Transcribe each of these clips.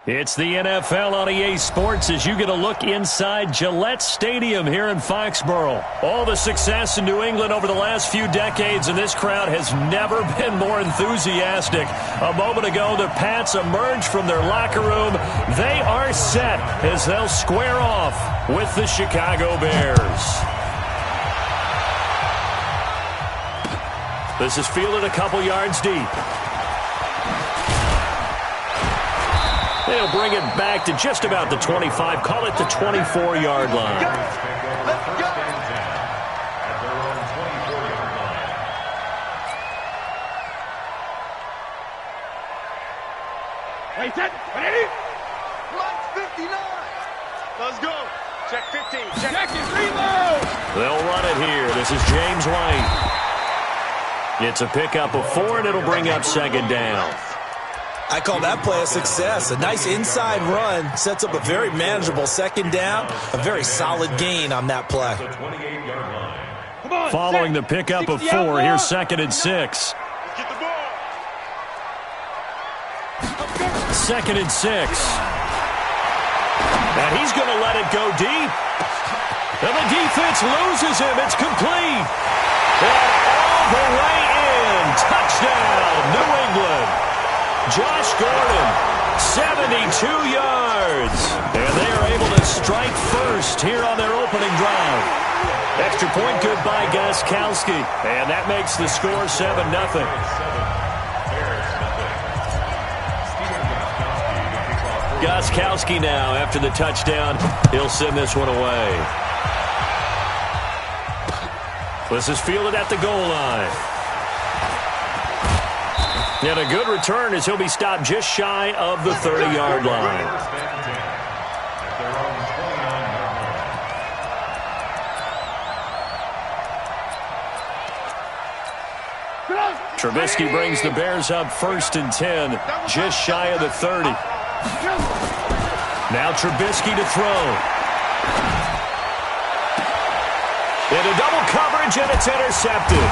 It's the NFL on EA Sports as you get a look inside Gillette Stadium here in Foxborough. All the success in New England over the last few decades, and this crowd has never been more enthusiastic. A moment ago, the Pats emerged from their locker room. They are set as they'll square off with the Chicago Bears. This is fielded a couple yards deep. They'll bring it back to just about the 25. Call it the 24-yard line. Let's go. Wait, set. Ready? Clock's 59. Let's go. Check 15. Check it. Reload. They'll run it here. This is James White. It's a pickup of 4, and it'll bring up second down. I call that play a success. A nice inside run sets up a very manageable second down. A very solid gain on that play. Following the pickup of 4, here's second and 6. Get the ball. Second and 6. And he's going to let it go deep. And the defense loses him. It's complete. And all the way in. Touchdown, New England. Josh Gordon, 72 yards. And they are able to strike first here on their opening drive. Extra point good by Gostkowski. And that makes the score 7-0. Gostkowski now after the touchdown. He'll send this one away. This is fielded at the goal line. And a good return as he'll be stopped just shy of the 30-yard line. Trubisky brings the Bears up 1st and 10, just shy of the 30. Now Trubisky to throw. Into double coverage, and it's intercepted.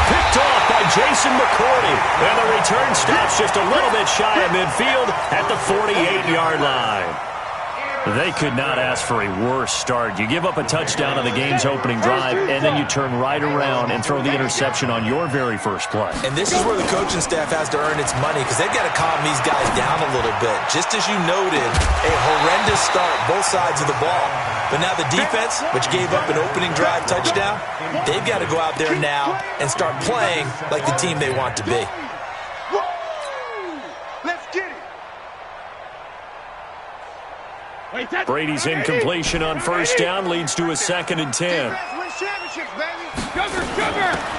Picked off by Jason McCourty. And the return stops just a little bit shy of midfield at the 48-yard line. They could not ask for a worse start. You give up a touchdown on the game's opening drive, and then you turn right around and throw the interception on your very first play. And this is where the coaching staff has to earn its money because they've got to calm these guys down a little bit. Just as you noted, a horrendous start, both sides of the ball. But now the defense, which gave up an opening drive touchdown, they've got to go out there now and start playing like the team they want to be. Let's get it. Brady's incompletion on first down leads to a 2nd and 10.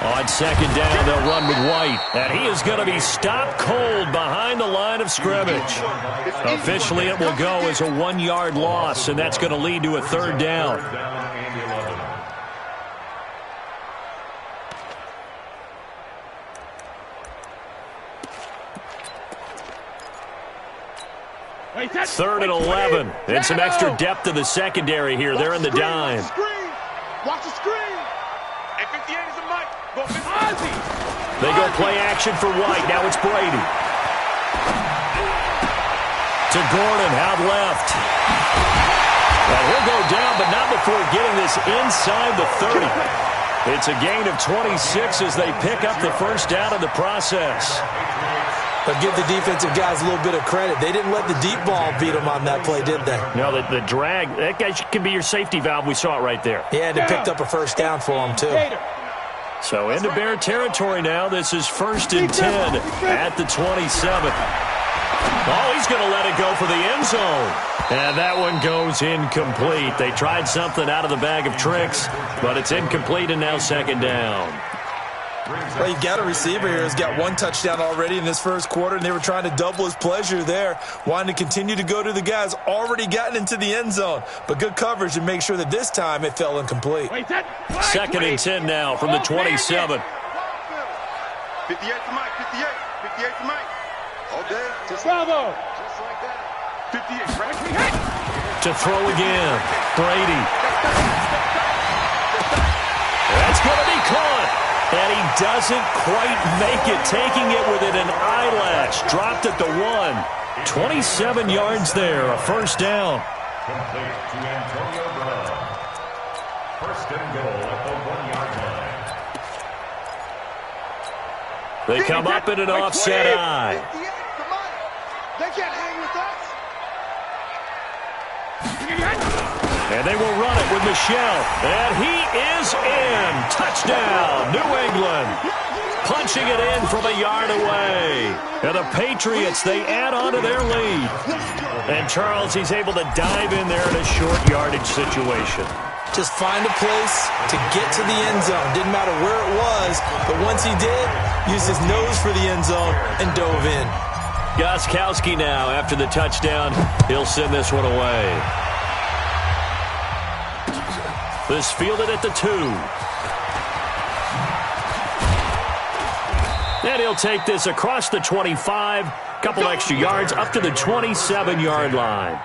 On second down, they'll run with White. And he is going to be stopped cold behind the line of scrimmage. Officially, it will go as a 1-yard loss, and that's going to lead to a 3rd down. Third and 11. And some extra depth to the secondary here. They're in the dime. Watch the screen. And 58 is a mic. They go play action for White. Now it's Brady. To Gordon, out left. And he'll go down, but not before getting this inside the 30. It's a gain of 26 as they pick up the first down in the process. But give the defensive guys a little bit of credit. They didn't let the deep ball beat them on that play, did they? No, the drag, that guy can be your safety valve. We saw it right there. Yeah, and they picked up a first down for them, too. So into Bear territory now. This is 1st and 10 at the 27. Oh, he's going to let it go for the end zone. And that one goes incomplete. They tried something out of the bag of tricks, but it's incomplete and now 2nd down. Well, you've got a receiver here who's got 1 touchdown already in this first quarter, and they were trying to double his pleasure there, wanting to continue to go to the guys already gotten into the end zone. But good coverage to make sure that this time it fell incomplete. 2nd and 10 now from the 27. 58 to Mike, 58. 58 to Mike. All day. Just like that. 58, right? To throw again. Brady. That's going to be caught. And he doesn't quite make it, taking it within an eyelash. Dropped at the 1. 27 yards there, a first down. Complete to Antonio Brown. First and goal at the 1-yard line. They come up in an offset eye. They can't hang with us. And they will run it with Michel. And he is in. Touchdown, New England. Punching it in from a yard away. And the Patriots, they add on to their lead. And Charles, he's able to dive in there in a short yardage situation. Just find a place to get to the end zone. Didn't matter where it was, but once he did, used his nose for the end zone and dove in. Gostkowski now, after the touchdown, he'll send this one away. This fielded at the 2. And he'll take this across the 25, couple extra yards, up to the 27-yard line.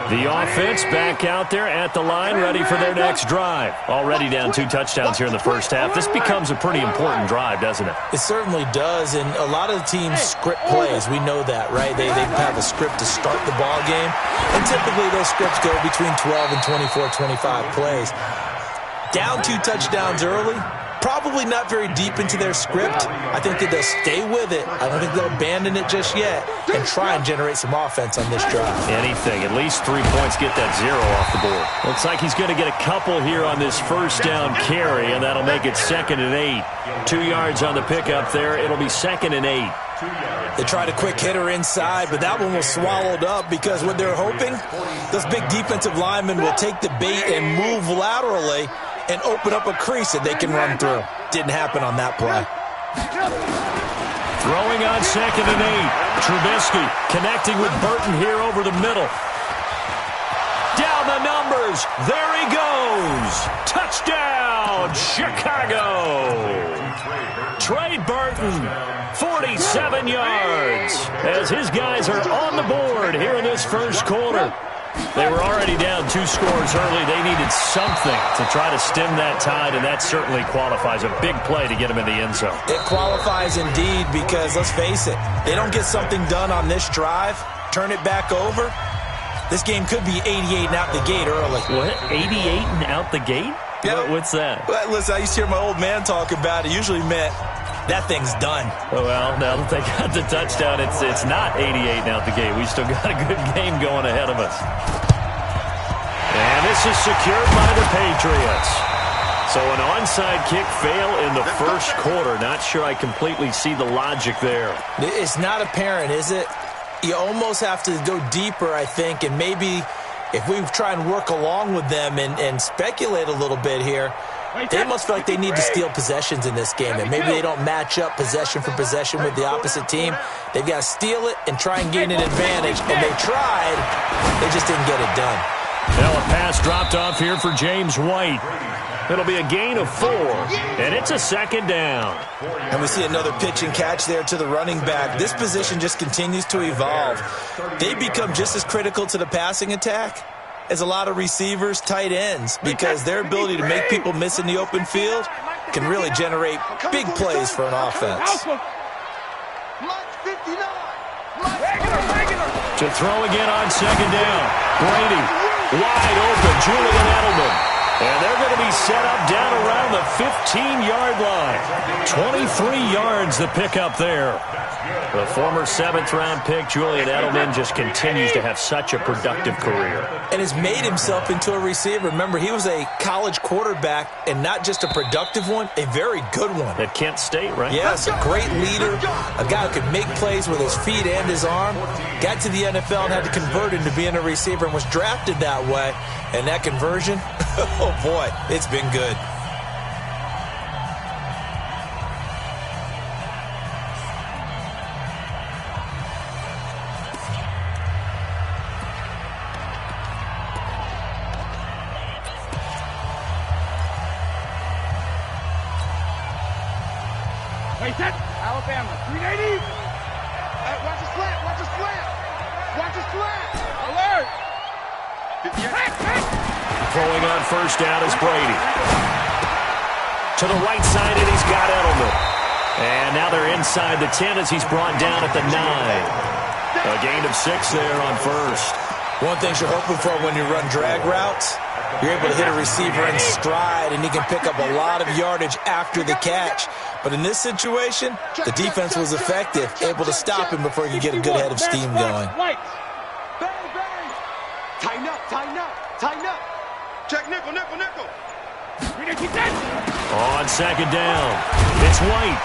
The offense back out there at the line, ready for their next drive. Already down 2 touchdowns here in the first half. This becomes a pretty important drive, doesn't it? It certainly does, and a lot of the teams script plays. We know that, right? They have a script to start the ball game, and typically those scripts go between 12 and 24, 25 plays. Down 2 touchdowns early, probably not very deep into their script. I think that they'll stay with it. I don't think they'll abandon it just yet and try and generate some offense on this drive. Anything. At least 3 points, get that 0 off the board. Looks like he's going to get a couple here on this first down carry, and that'll make it 2nd and 8. 2 yards on the pickup there. It'll be 2nd and 8. They tried a quick hitter inside, but that one was swallowed up because what they're hoping, those big defensive linemen will take the bait and move laterally and open up a crease that they can run through. Didn't happen on that play. Throwing on 2nd and 8. Trubisky connecting with Burton here over the middle. Down the numbers. There he goes. Touchdown, Chicago. Trey Burton, 47 yards, as his guys are on the board here in this first quarter. They were already down 2 scores early. They needed something to try to stem that tide, and that certainly qualifies. A big play to get them in the end zone. It qualifies indeed because, let's face it, they don't get something done on this drive, turn it back over, this game could be 88 and out the gate early. What? 88 and out the gate? Yeah. What's that? Well, listen, I used to hear my old man talk about it. Usually meant that thing's done. Well, now that they got the touchdown, it's not 88 and out the gate. We still got a good game going ahead of us. And this is secured by the Patriots. So an onside kick fail in the first quarter. Not sure I completely see the logic there. It's not apparent, is it? You almost have to go deeper, I think, and maybe if we try and work along with them and speculate a little bit here, they must feel like they need to steal possessions in this game, and maybe they don't match up possession for possession with the opposite team. They've got to steal it and try and gain an advantage, and they tried. They just didn't get it done. Now a pass dropped off here for James White. It'll be a gain of 4, and it's a 2nd down. And we see another pitch and catch there to the running back. This position just continues to evolve. They become just as critical to the passing attack as a lot of receivers, tight ends, because their ability to make people miss in the open field can really generate big plays for an offense. To throw again on 2nd down. Brady, wide open, Julian Edelman. And they're going to be set up down around the 15-yard line. 23 yards the pickup there. The former 7th-round pick, Julian Edelman, just continues to have such a productive career. And has made himself into a receiver. Remember, he was a college quarterback, and not just a productive one, a very good one. At Kent State, right? Yes, a great leader, a guy who could make plays with his feet and his arm. Got to the NFL and had to convert into being a receiver and was drafted that way. And that conversion, oh boy, it's been good. Hey, set. Alabama, 380. Watch the slant, watch the slant. Watch the slant. Alert. Throwing on first down is Brady. To the right side, and he's got Edelman. And now they're inside the 10 as he's brought down at the 9. A gain of 6 there on first. One thing you're hoping for when you run drag routes, you're able to hit a receiver in stride, and he can pick up a lot of yardage after the catch. But in this situation, the defense was effective, able to stop him before he could get a good head of steam going. Tighten up, tighten up, tighten up. Check nickel, nickel, nickel. On second down, it's White.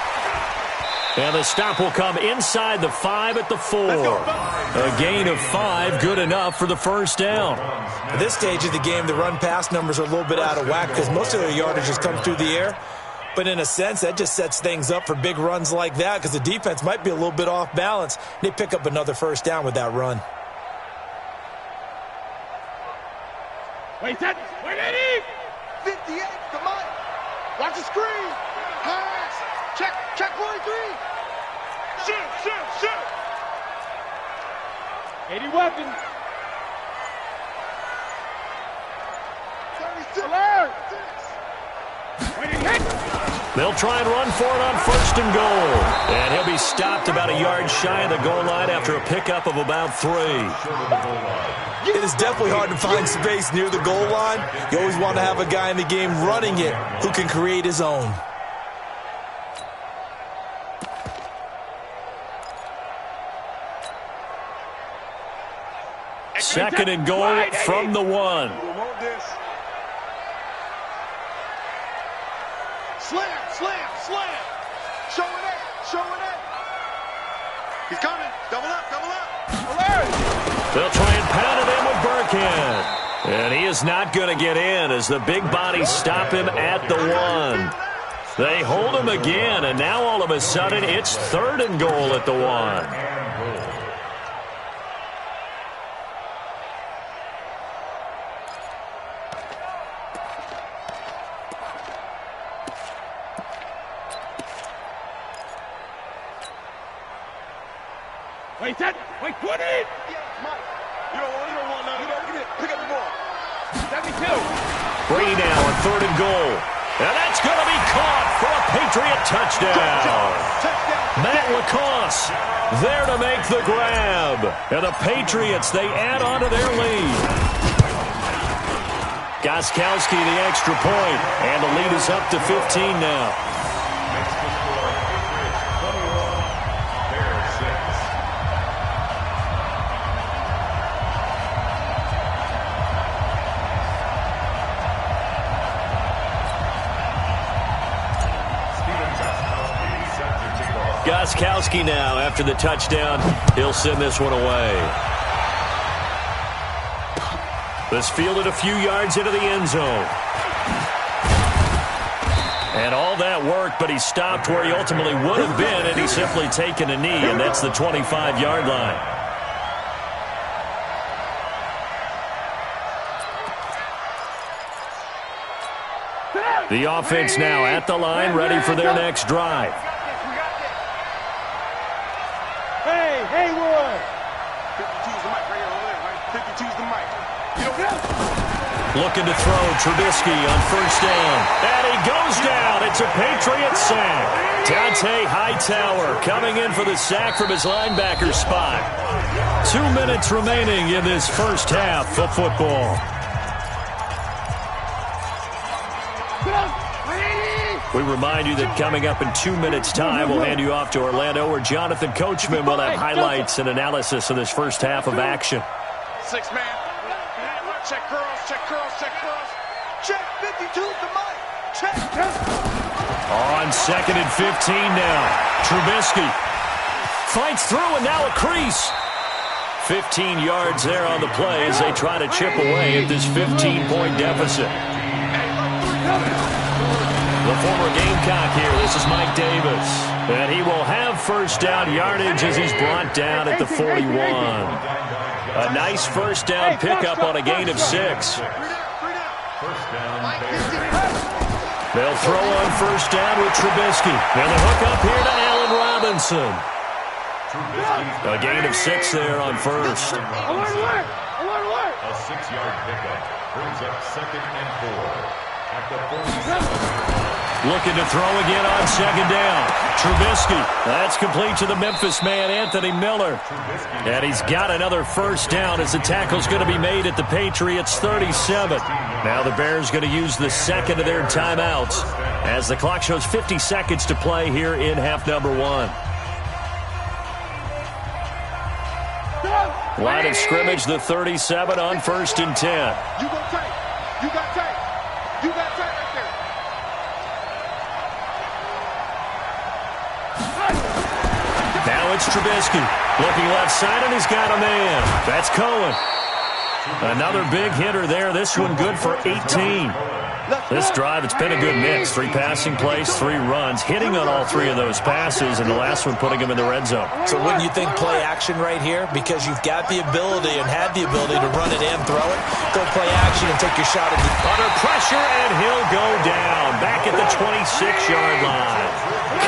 And the stop will come inside the 5 at the 4. A gain of 5, good enough for the first down. At this stage of the game, the run-pass numbers are a little bit out of whack because most of their yardage has come through the air. But in a sense, that just sets things up for big runs like that because the defense might be a little bit off balance. They pick up another first down with that run. Wait, set. Wait, 58, come on. Watch the screen. Pass. Check 43. Shoot. 80 weapons. 36. Alert. They'll try and run for it on first and goal. And he'll be stopped about a yard shy of the goal line after a pickup of about 3. It is definitely hard to find space near the goal line. You always want to have a guy in the game running it who can create his own. Second and goal from the 1. Slam. Showing it. He's coming. Double up. Alert. They'll try and pound it in with Burkhead. And he is not going to get in as the big bodies stop him at the 1. They hold him again, and now all of a sudden it's third and goal at the 1. Wait, 20! Yeah, Mike. You don't want none. Pick up the ball. 72. Brady now on third and goal. And that's going to be caught for a Patriot touchdown. Matt LaCosse there to make the grab. And the Patriots, they add on to their lead. Gostkowski the extra point. And the lead is up to 15 now. Gostkowski now after the touchdown. He'll send this one away. This fielded a few yards into the end zone. And all that worked, but he stopped where he ultimately would have been, and he's simply taken a knee, and that's the 25-yard line. The offense now at the line, ready for their next drive. Hey, Roy. 52's the mic right here, over there, right? 52's the mic. Looking to throw, Trubisky on first down. And he goes down. It's a Patriot sack. Dante Hightower coming in for the sack from his linebacker spot. 2 minutes remaining in this first half of football. We remind you that coming up in 2 minutes' time, we'll hand you off to Orlando, where Jonathan Coachman will have highlights and analysis of this first half of action. 6 man. Check curls. Check 52's the mic. Check. On second and 15 now. Trubisky fights through, and now a crease. 15 yards there on the play as they try to chip away at this 15-point deficit. The former Gamecock here. This is Mike Davis. And he will have first down yardage as he's brought down at the 41. A nice first down pickup on a gain of 6. They'll throw on first down with Trubisky. And the hook up here to Allen Robinson. A gain of 6 there on first. A 6-yard pickup brings up second and 4 at the 47. Looking to throw again on second down. Trubisky. That's complete to the Memphis man, Anthony Miller. And he's got another first down as the tackle's going to be made at the Patriots 37. Now the Bears going to use the second of their timeouts as the clock shows 50 seconds to play here in half number 1. Line of scrimmage, the 37 on 1st and 10. You go tight. You got tight. You got tight right there. Now it's Trubisky. Looking left side, and he's got a man. That's Cohen. Another big hitter there. This one good for 18. This drive, it's been a good mix. 3 passing plays, 3 runs, hitting on all 3 of those passes, and the last one putting him in the red zone. So wouldn't you think play action right here? Because you've got the ability and had the ability to run it and throw it. Go play action and take your shot at the... Under pressure, and he'll go down. Back at the 26-yard line.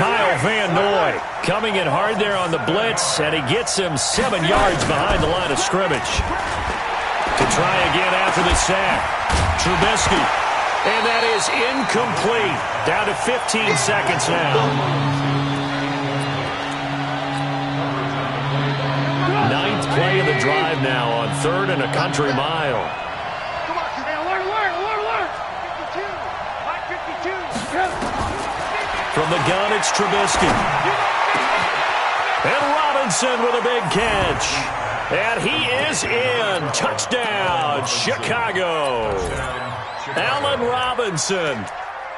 Kyle Van Noy coming in hard there on the blitz, and he gets him 7 yards behind the line of scrimmage. To try again after the sack. Trubisky. And that is incomplete. Down to 15 seconds now. 9th play of the drive now on 3rd and a country mile. Come on, alert. 52. From the gun, it's Trubisky. And Robinson with a big catch. And he is in. Touchdown, Chicago. Allen Robinson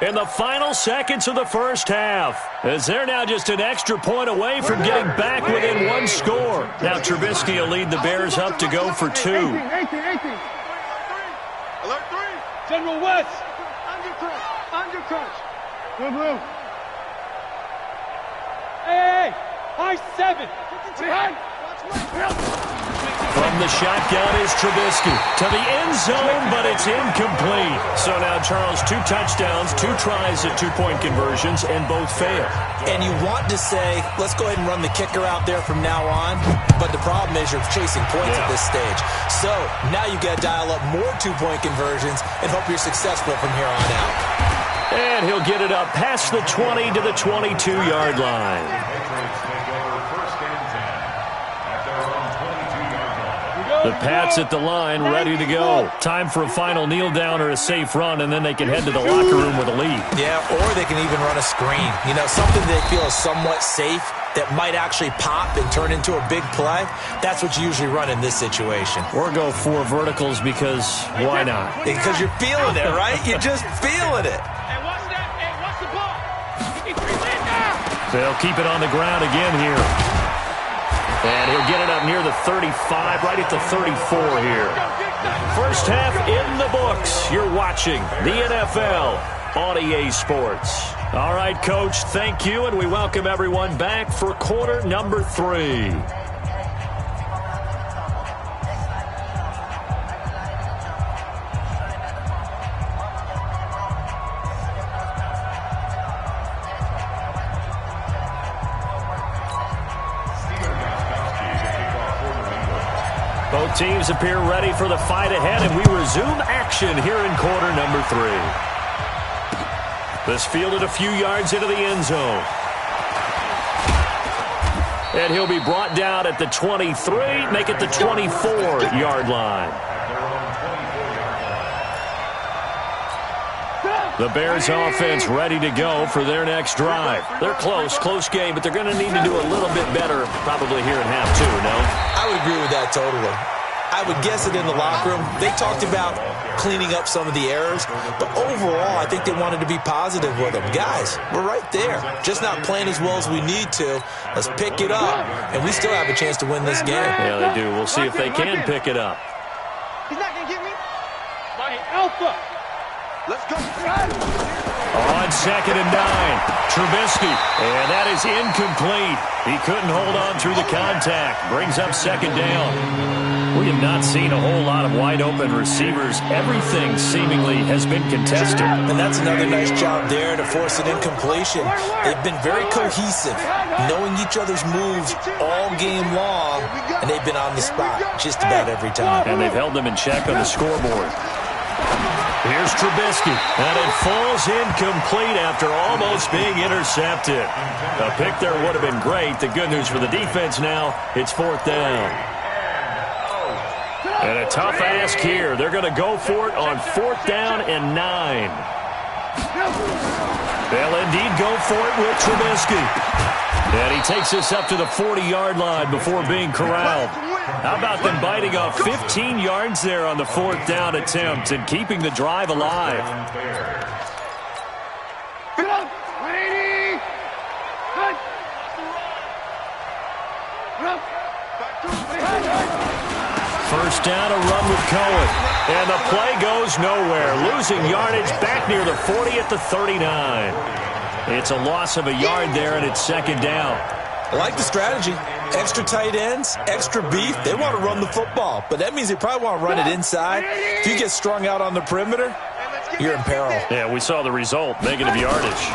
in the final seconds of the first half, as they're now just an extra point away from getting back within 1 score. Now Trubisky will lead the Bears up to go for 2. 18. Alert 3. General West. Under crunch. Blue. Hey. High 7. From the shotgun is Trubisky to the end zone, but it's incomplete. So now Charles, 2 touchdowns, 2 tries at 2-point conversions, and both fail. And you want to say, let's go ahead and run the kicker out there from now on, but the problem is you're chasing points at this stage. So now you've got to dial up more 2-point conversions and hope you're successful from here on out. And he'll get it up past the 20 to the 22-yard line. The Pats at the line, ready to go. Time for a final kneel down or a safe run, and then they can head to the locker room with a lead. Yeah, or they can even run a screen. You know, something they feel is somewhat safe that might actually pop and turn into a big play. That's what you usually run in this situation. Or go 4 verticals because why not? Because you're feeling it, right? You're just feeling it. Hey, watch that. Hey, watch the ball. They'll keep it on the ground again here. And he'll get it up near the 35, right at the 34 here. First half in the books. You're watching the NFL on EA Sports. All right, Coach, thank you, and we welcome everyone back for quarter number 3. Both teams appear ready for the fight ahead, and we resume action here in quarter number 3. This fielded a few yards into the end zone. And he'll be brought down at the 23, make it the 24-yard line. The Bears offense ready to go for their next drive. They're close game, but they're going to need to do a little bit better probably here in half 2, no? I would agree with that totally. I would guess it in the locker room. They talked about cleaning up some of the errors, but overall, I think they wanted to be positive with them. Guys, we're right there. Just not playing as well as we need to. Let's pick it up, and we still have a chance to win this game. Yeah, they do. We'll see if they can pick it up. He's not going to get me. My alpha. Let's go. On 2nd and 9, Trubisky, and that is incomplete. He couldn't hold on through the contact. Brings up 2nd down. We have not seen a whole lot of wide-open receivers. Everything seemingly has been contested. And that's another nice job there to force an incompletion. They've been very cohesive, knowing each other's moves all game long, and they've been on the spot just about every time. And they've held them in check on the scoreboard. Here's Trubisky, and it falls incomplete after almost being intercepted. A pick there would have been great. The good news for the defense now, it's 4th down. And a tough ask here. They're going to go for it on 4th down and 9. They'll indeed go for it with Trubisky. And he takes us up to the 40-yard line before being corralled. How about them biting off 15 yards there on the 4th down attempt and keeping the drive alive? First down, a run with Cohen. And the play goes nowhere. Losing yardage back near the 40 at the 39. It's a loss of a yard there, and it's 2nd down. I like the strategy. Extra tight ends, extra beef. They want to run the football, but that means they probably want to run it inside. If you get strung out on the perimeter, you're in peril. Yeah, we saw the result. Negative yardage.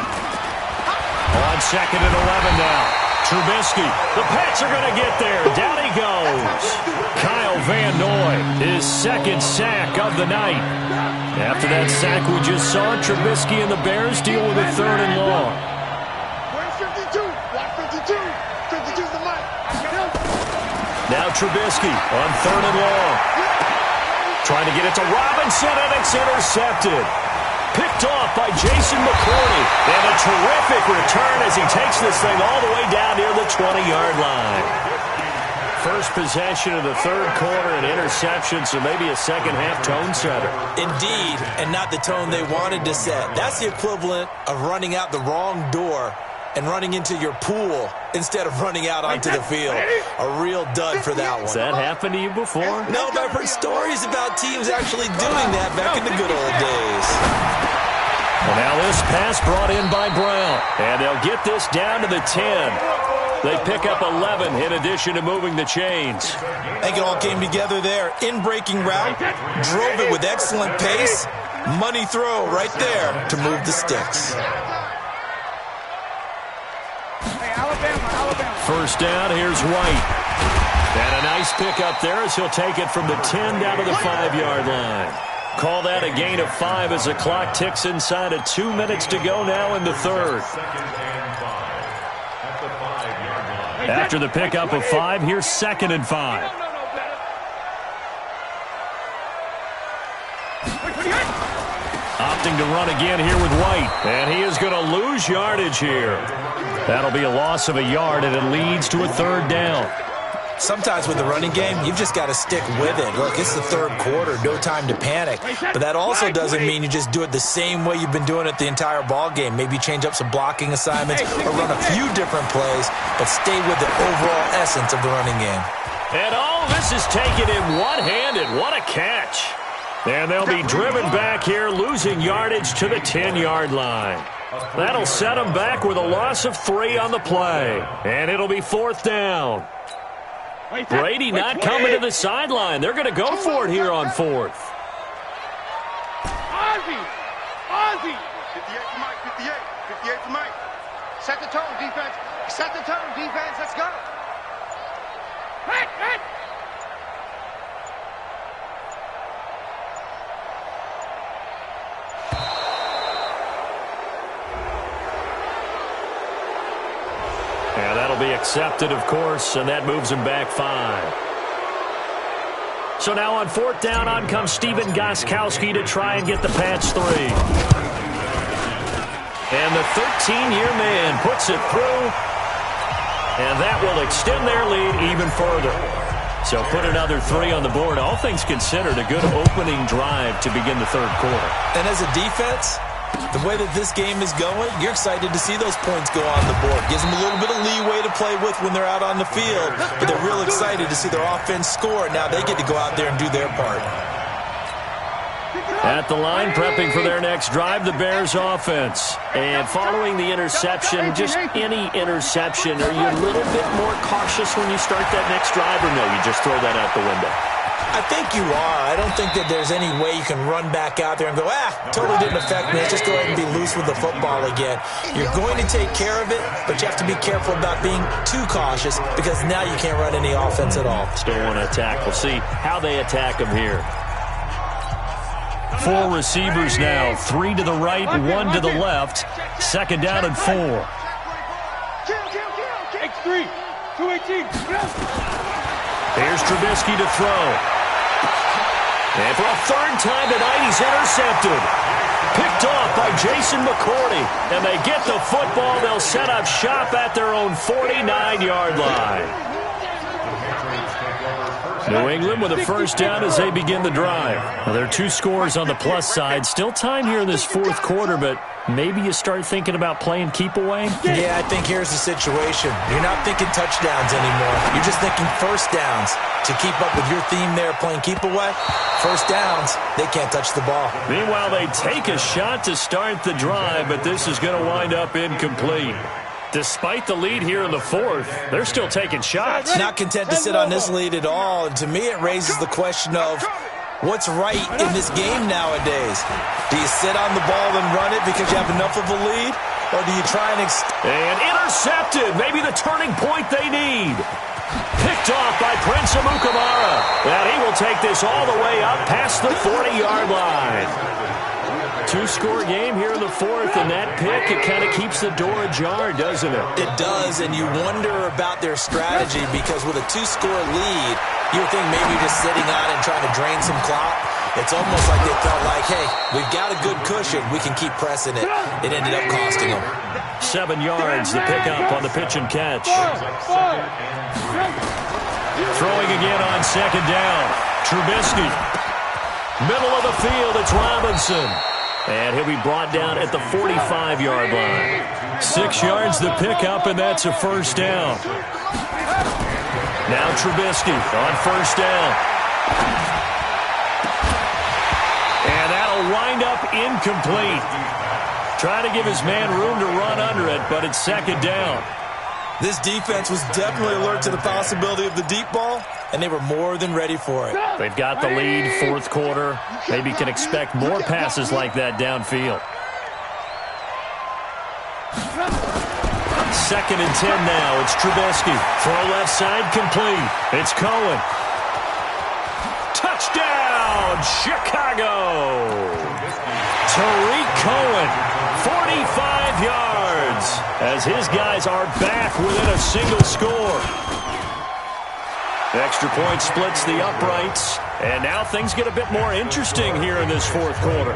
On 2nd and 11 now. Trubisky. The Pats are going to get there. Down he goes. Kyle Van Noy, his 2nd sack of the night. After that sack we just saw, Trubisky and the Bears deal with a 3rd and long. Now Trubisky on 3rd and long. Trying to get it to Robinson, and it's intercepted. Picked off by Jason McCourty. And a terrific return as he takes this thing all the way down near the 20-yard line. First possession of the 3rd quarter, an interception, so maybe a second-half tone setter. Indeed, and not the tone they wanted to set. That's the equivalent of running out the wrong door and running into your pool instead of running out onto the field. A real dud for that one. Has that happened to you before? No, but I've heard stories about teams actually doing that back in the good old days. Well, now this pass brought in by Brown, and they'll get this down to the 10. They pick up 11 in addition to moving the chains. I think it all came together there. In-breaking route, drove it with excellent pace. Money throw right there to move the sticks. First down, here's White. And a nice pickup there as he'll take it from the 10 down to the 5-yard line. Call that a gain of 5 as the clock ticks inside of 2 minutes to go now in the 3rd. After the pickup of 5, here's 2nd and 5. Opting to run again here with White. And he is going to lose yardage here. That'll be a loss of a yard, and it leads to a 3rd down. Sometimes with the running game, you've just got to stick with it. Look, it's the 3rd quarter, no time to panic. But that also doesn't mean you just do it the same way you've been doing it the entire ball game. Maybe change up some blocking assignments or run a few different plays, but stay with the overall essence of the running game. And all this is taken in one-handed. What a catch. And they'll be driven back here, losing yardage to the 10-yard line. That'll set them back with a loss of 3 on the play. And it'll be 4th down. Brady not coming to the sideline. They're going to go for it here on 4th. Ozzie! 58 to Mike, 58 to Mike. Set the tone, defense. Set the tone, defense. Let's go. Hey, hey. Yeah, that'll be accepted, of course, and that moves him back 5. So now on 4th down, on comes Stephen Gostkowski to try and get the Pats 3. And the 13-year man puts it through, and that will extend their lead even further. So put another 3 on the board. All things considered, a good opening drive to begin the 3rd quarter. And as a defense, the way that this game is going, you're excited to see those points go on the board. Gives them a little bit of leeway to play with when they're out on the field, but they're real excited to see their offense score. Now they get to go out there and do their part. At the line, prepping for their next drive, the Bears offense. And following the interception, just any interception, are you a little bit more cautious when you start that next drive, or no, you just throw that out the window? I think you are. I don't think that there's any way you can run back out there and go, totally didn't affect me. Let's just go ahead and be loose with the football again. You're going to take care of it, but you have to be careful about being too cautious because now you can't run any offense at all. Still want to attack. We'll see how they attack them here. Four receivers now, 3 to the right, 1 to the left. Second down and 4. X3, 218. Here's Trubisky to throw. And for a third time tonight, he's intercepted. Picked off by Jason McCourty. And they get the football. They'll set up shop at their own 49-yard line. New England with a first down as they begin the drive. Now, there are 2 scores on the plus side. Still time here in this fourth quarter, but maybe you start thinking about playing keep away? Yeah, I think here's the situation. You're not thinking touchdowns anymore. You're just thinking first downs. To keep up with your theme there, playing keep away, first downs, they can't touch the ball. Meanwhile, they take a shot to start the drive, but this is going to wind up incomplete. Despite the lead here in the fourth, they're still taking shots. Not content to sit on this lead at all, and to me it raises the question of what's right in this game nowadays. Do you sit on the ball and run it because you have enough of a lead, or do you try and And intercepted, maybe the turning point they need. Picked off by Prince Amukamara. And he will take this all the way up past the 40-yard line. 2-score game here in the fourth, and that pick, it kind of keeps the door ajar, doesn't it? It does, and you wonder about their strategy because with a 2-score lead, you would think maybe just sitting on it and trying to drain some clock. It's almost like they felt like, hey, we've got a good cushion. We can keep pressing it. It ended up costing them. 7 yards, the pickup on the pitch and catch. Throwing again on second down. Trubisky. Middle of the field, it's Robinson. And he'll be brought down at the 45-yard line. 6 yards the pickup, and that's a first down. Now Trubisky on first down. And that'll wind up incomplete. Trying to give his man room to run under it, but it's second down. This defense was definitely alert to the possibility of the deep ball, and they were more than ready for it. They've got the lead, fourth quarter. Maybe can expect more passes like that downfield. Second and 10 now. It's Trubisky. Throw left side complete. It's Cohen. Touchdown, Chicago. Tariq Cohen, 45 yards, as his guys are back within a single score. Extra point splits the uprights, and now things get a bit more interesting here in this fourth quarter.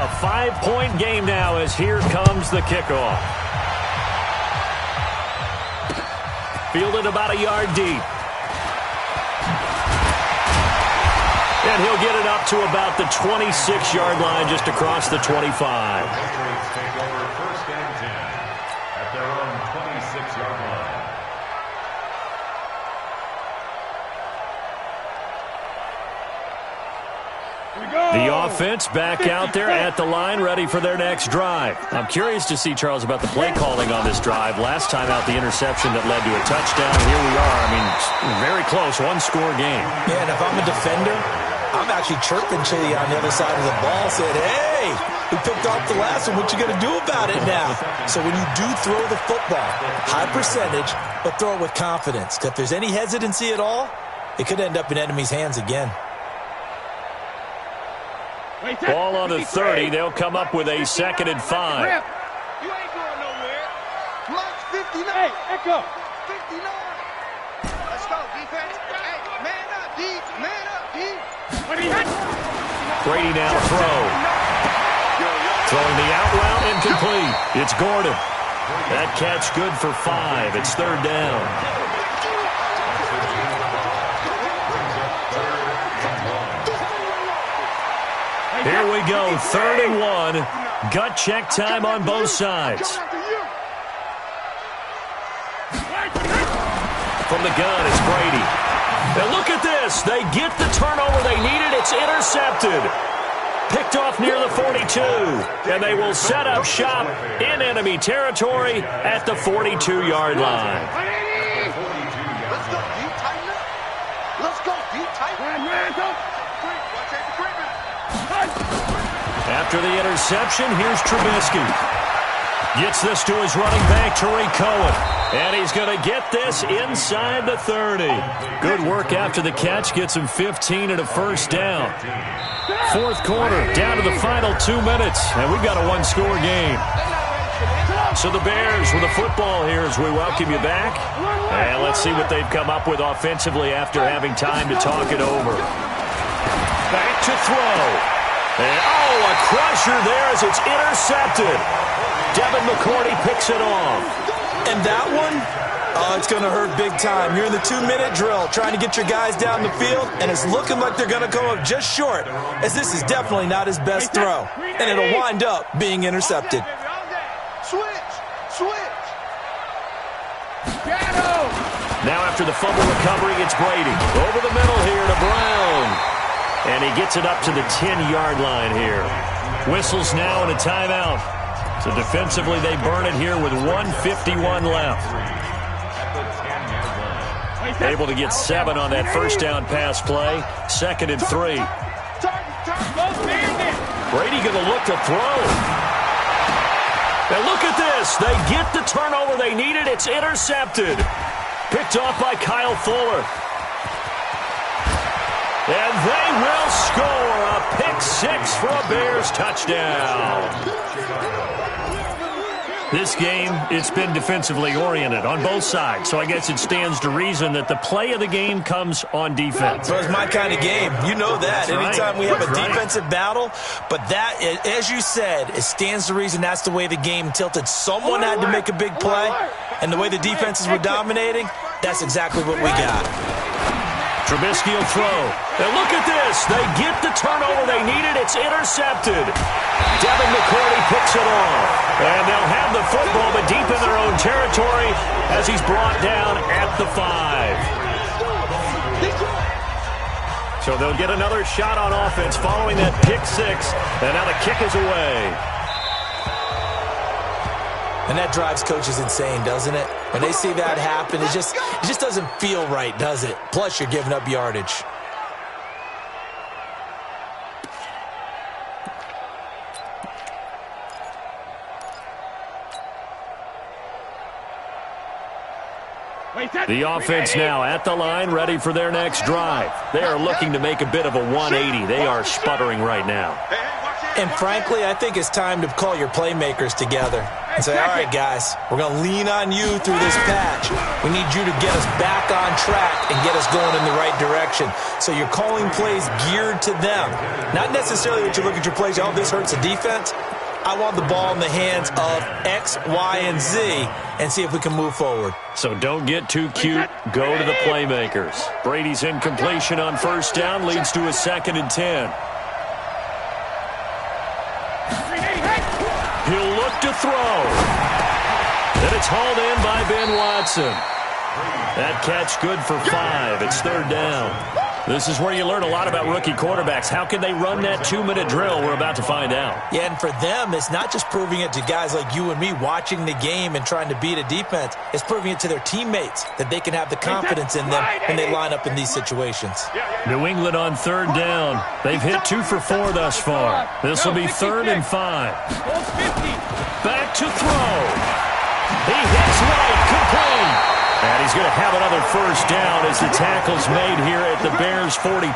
A 5-point game now as here comes the kickoff. Fielded about a yard deep. And he'll get it up to about the 26-yard line, just across the 25. Patriots take over first and 10 at their own 26-yard line. The offense back out there at the line, ready for their next drive. I'm curious to see, Charles, about the play calling on this drive. Last time out, the interception that led to a touchdown. Here we are. I mean, very close, one-score game. Yeah, and if I'm a defender, I'm actually chirping Chili on the other side of the ball, saying, hey, we picked off the last one. What you going to do about it now? So when you do throw the football, high percentage, but throw it with confidence. Because if there's any hesitancy at all, it could end up in enemy's hands again. Ball on the 30. They'll come up with a second and 5. You ain't going nowhere. Lunch 59. Hey, echo. 59. Let's go, defense. Hey, man up, D. Man up, D. Brady now to throw. Throwing the out route, incomplete. It's Gordon. That catch good for 5. It's third down. Here we go, 3rd and 1. Gut check time on both sides. From the gun, it's Brady. And look at this. They get the turnover they needed. It's intercepted. Picked off near the 42. And they will set up shop in enemy territory at the 42-yard line. Let's go, D. Tighten up. Let's go, D. Tighten up. After the interception, here's Trubisky. Gets this to his running back, Tariq Cohen. And he's going to get this inside the 30. Good work after the catch. Gets him 15 and a first down. Fourth quarter, down to the final 2 minutes. And we've got a one-score game. So the Bears with the football here as we welcome you back. And let's see what they've come up with offensively after having time to talk it over. Back to throw. And, a crusher there as it's intercepted. Devin McCourty picks it off. And that one, it's going to hurt big time. You're in the 2-minute drill trying to get your guys down the field, and it's looking like they're going to come up just short, as this is definitely not his best throw. And it'll wind up being intercepted. Switch. Now after the fumble recovery, it's Brady. Over the middle here to Brown. And he gets it up to the 10-yard line here. Whistles now and a timeout. So defensively, they burn it here with 1:51 left. Able to get 7 on that first down pass play. 2nd and 3. Brady going to look to throw. And look at this. They get the turnover they needed. It's intercepted. Picked off by Kyle Fuller. And they will score a pick 6 for a Bears touchdown. This game, it's been defensively oriented on both sides, so I guess it stands to reason that the play of the game comes on defense. So it's my kind of game. You know that. Anytime we have a defensive battle, but that, as you said, it stands to reason that's the way the game tilted. Someone had to make a big play, and the way the defenses were dominating, that's exactly what we got. Trubisky will throw. And look at this. They get the turnover they needed. It's intercepted. Devin McCourty picks it off. And they'll have the football, but deep in their own territory as he's brought down at the 5. So they'll get another shot on offense following that pick 6. And now the kick is away. And that drives coaches insane, doesn't it? When they see that happen, it just doesn't feel right, does it? Plus, you're giving up yardage. The offense now at the line, ready for their next drive. They are looking to make a bit of a 180. They are sputtering right now. And frankly, I think it's time to call your playmakers together and say, all right, guys, we're going to lean on you through this patch. We need you to get us back on track and get us going in the right direction. So you're calling plays geared to them. Not necessarily that you look at your plays, oh, this hurts the defense. I want the ball in the hands of X, Y, and Z and see if we can move forward. So don't get too cute. Go to the playmakers. Brady's incompletion on first down leads to a 2nd and 10. He'll look to throw. And it's hauled in by Ben Watson. That catch good for 5. It's 3rd down. This is where you learn a lot about rookie quarterbacks. How can they run that 2-minute drill? We're about to find out. Yeah, and for them, it's not just proving it to guys like you and me watching the game and trying to beat a defense. It's proving it to their teammates that they can have the confidence in them when they line up in these situations. New England on 3rd down. They've hit 2 for 4 thus far. This will be 3rd and 5. Back to throw. He hits right, complete. And he's going to have another first down as the tackle's made here at the Bears 42.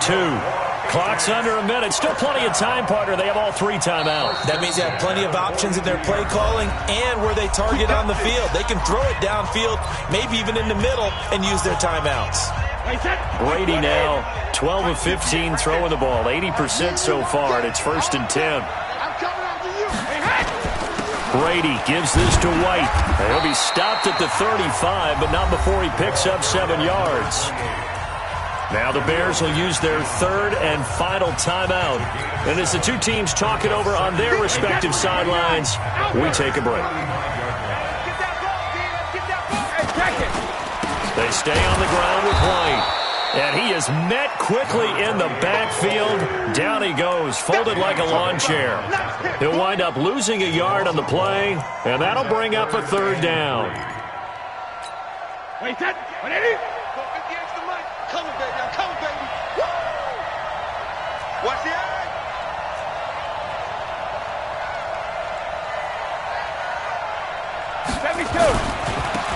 Clock's under a minute. Still plenty of time, partner. They have all 3 timeouts. That means they have plenty of options in their play calling and where they target on the field. They can throw it downfield, maybe even in the middle, and use their timeouts. Brady now, 12 of 15 throwing the ball. 80% so far, and it's 1st and 10. Brady gives this to White. He'll be stopped at the 35, but not before he picks up 7 yards. Now the Bears will use their 3rd and final timeout. And as the two teams talk it over on their respective sidelines, we take a break. They stay on the ground with White. And he is met quickly in the backfield. Down he goes, folded like a lawn chair. He'll wind up losing a yard on the play, and that'll bring up a 3rd down. Wait, that. Coming, baby. I'm coming, baby. Woo! Watch the eye.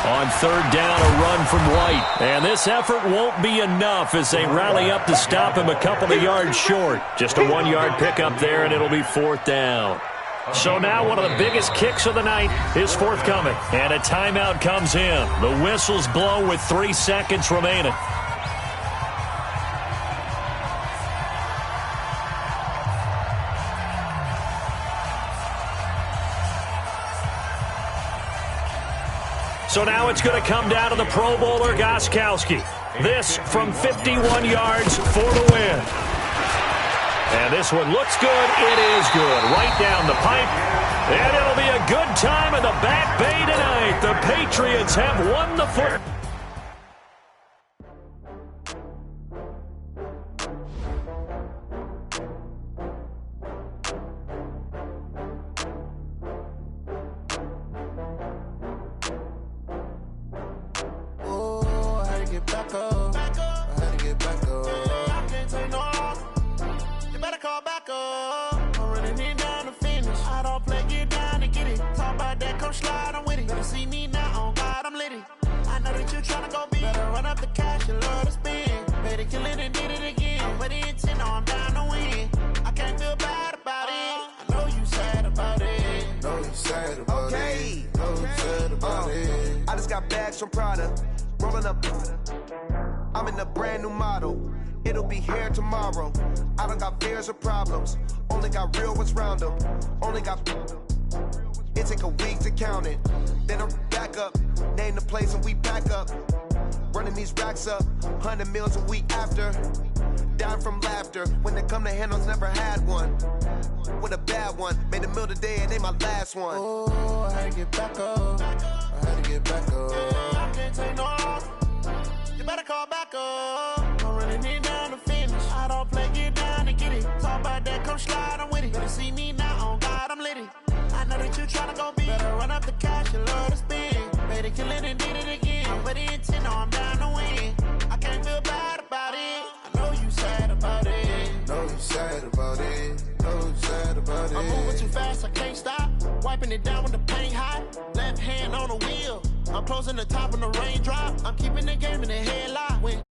On third down, a run from White. And this effort won't be enough as they rally up to stop him a couple of yards short. Just a 1-yard pickup there, and it'll be fourth down. So now one of the biggest kicks of the night is forthcoming. And a timeout comes in. The whistle's blown with 3 seconds remaining. So now it's going to come down to the Pro Bowler Gostkowski. This from 51 yards for the win. And this one looks good. It is good. Right down the pipe. And it'll be a good time in the Back Bay tonight. The Patriots have won the foot. From Prada, rolling up. I'm in a brand new model. It'll be here tomorrow. I don't got fears or problems. Only got real ones round them. Only got. It take a week to count it. Then I'm back up. Name the place and we back up. Running these racks up. 100 meals a week after. Down from laughter. When they come to handles, never had one. With a bad one. Made a meal today and they my last one. Oh, I had to get back up. I had to get back up. I can't take no off. You better call back up. I'm running it down to finish. I don't play, get down to get it. Talk about that, come slide, I'm with it. Better see me now, on God, I'm litty. I know that you tryna go big. Better run up the cash, you love to spin. Better kill it and did it again. I'm ready intent, no, I'm down to win. I can't feel bad about it. I know you sad about it. Know you sad about it. Know you sad about it. I'm moving too fast, I can't stop. Wiping it down when the paint hot. Left hand on the wheel. I'm closing the top on the raindrop. I'm keeping the game in the headlock.